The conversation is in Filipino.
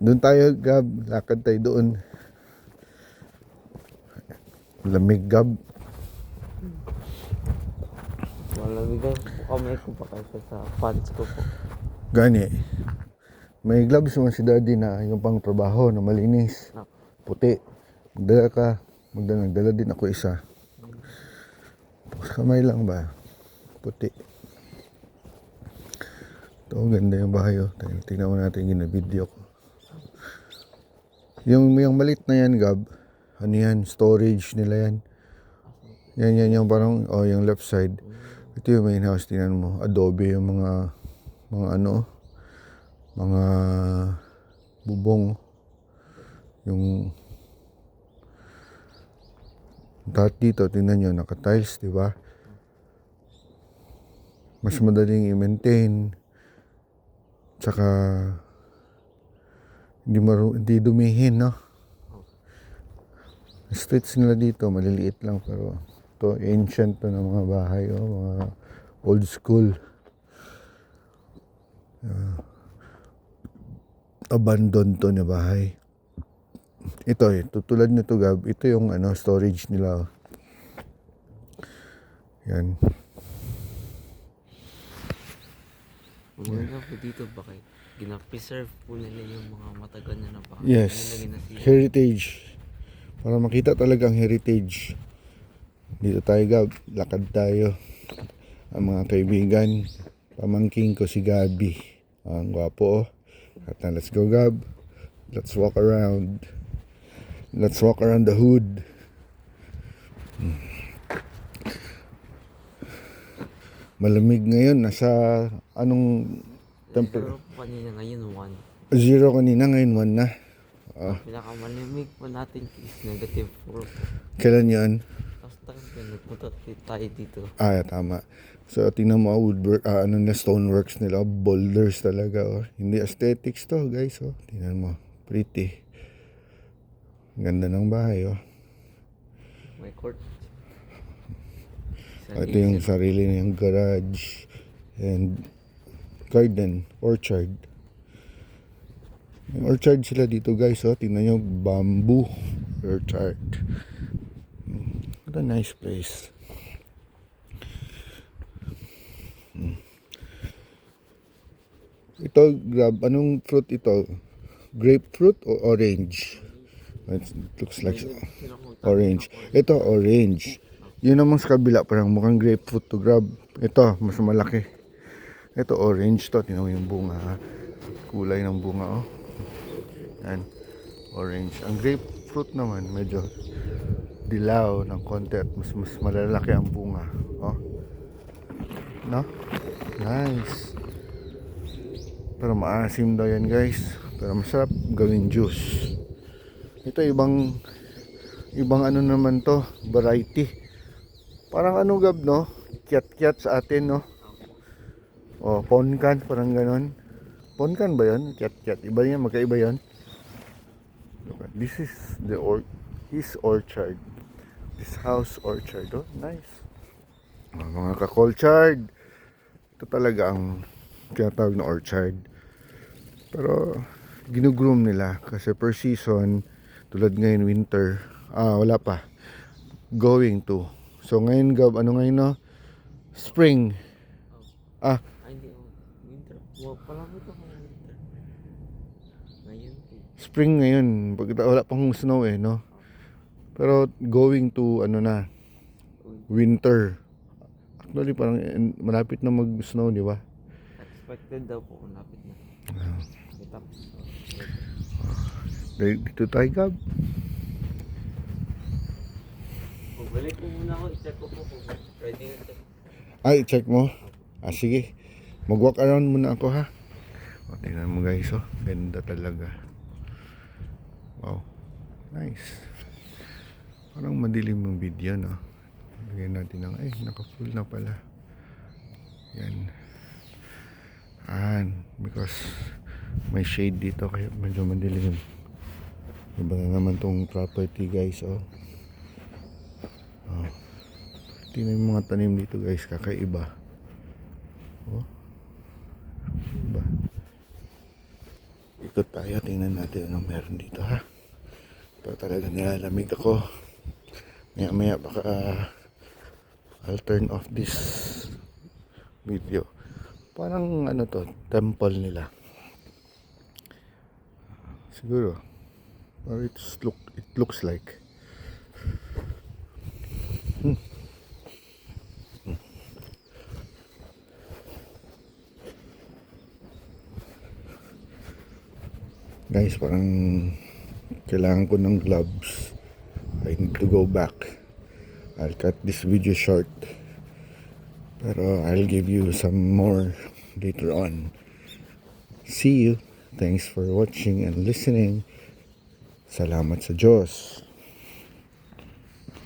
Doon tayo, Gab. Lakad tayo doon. Lamig, Gab. Malamig ang kamay ko pa kasi sa pants ko po. Gani. May gloves naman si daddy na yung pang trabaho na malinis. Puti. Magdala ka. Nagdala din ako isa. Sa kamay lang ba? Puti. Ito, ganda yung bahay. Oh. Tingnan mo natin yung video ko. Yung malit na yan, Gab. Ano yan? Storage nila yan. Yan yung parang, yung left side. Ito yung main house, tingnan mo. Adobe yung mga bubong. Yung lahat dito, tingnan nyo, naka-tiles, di ba? Mas madaling i-maintain. Tsaka, hindi dumihin, no? Streets nila dito, maliliit lang, pero to ancient to ng mga bahay, mga old school. Abandoned to na bahay. Ito tutulad nito, Gab, ito yung storage nila. Yan. Maganda po dito bakit gina-preserve po nila yung mga matagal na bahay. Yes. Heritage. Para makita talaga ang heritage. Dito tayo, Gab. Lakad tayo. Ang mga kaibigan. Pamangking ko si Gabi. Ang gwapo. At na, let's go, Gab. Let's walk around. Let's walk around the hood. Malamig ngayon. Nasa anong temperature? Zero kanina ngayon 0 kanina, ngayon 1 na. Pinakamalimig po natin is negative 4 po. Kailan yan? Tapos nagpunta tayo dito. Tama. So, tingnan mo, woodwork, stoneworks nila, boulders talaga. Hindi aesthetics to, guys. Tingnan mo, pretty. Ganda ng bahay. May court. Ito yung sarili niyang garage and garden, orchard. May orchard sila dito, guys. Tingnan nyo, bamboo orchard. What a nice place. Ito, Grab, anong fruit ito? Grapefruit o orange? It looks like orange. Ito, orange. Yun naman sa kabila, parang mukhang grapefruit to, Grab. Ito, mas malaki. Ito, orange to. Tingnan mo yung bunga. Kulay ng bunga, Yan, orange. Ang grapefruit naman, medyo dilaw ng konti at mas malalaki ang bunga. No? Nice. Pero maasim daw yan, guys. Pero masarap gawing juice. Ito ibang naman to, variety. Parang Gab, no? Kiat-kiat sa atin, no? Ponkan, parang ganon. Ponkan ba yun? Kiat-kiat. Iba yan, magkaiba yan. This is his orchard. This house orchard, nice. Mga ka-colchard. Ito talaga ang tinatawag na orchard. Pero ginugroom nila kasi per season, tulad ngayon winter, wala pa. Going to. So ngayon, Gab, ano ngayon, no? Spring. Hindi, winter. Pala ko ito winter. Ngayon po. Spring ngayon. Wala pang snow, no? Pero going to, winter. Actually, parang malapit na mag-snow, di ba? Expected daw po, lapit na. Dito tayo, Gab. Balik po muna ako, i-check ko po kung ready na ito. Check mo? Sige. Mag-walk around muna ako, ha? Tingnan mo, guys, ganda talaga. Wow. Nice. Parang madilim yung video, no? Lagyan natin ng, naka-full na pala. Yan. Because may shade dito, kaya medyo madilim. Iba na naman tong property, guys, tingnan yung mga tanim dito, guys, kakaiba. Iba. ikot tayo. Tingnan natin anong meron dito ha. Ito talaga nilalamig ako. Maya baka I'll turn off this video. Parang ano to, temple nila. Siguro. Or it looks like. Guys, parang kailangan ko ng gloves. I need to go back. I'll cut this video short. Pero I'll give you some more later on. See you. Thanks for watching and listening. Salamat sa Diyos.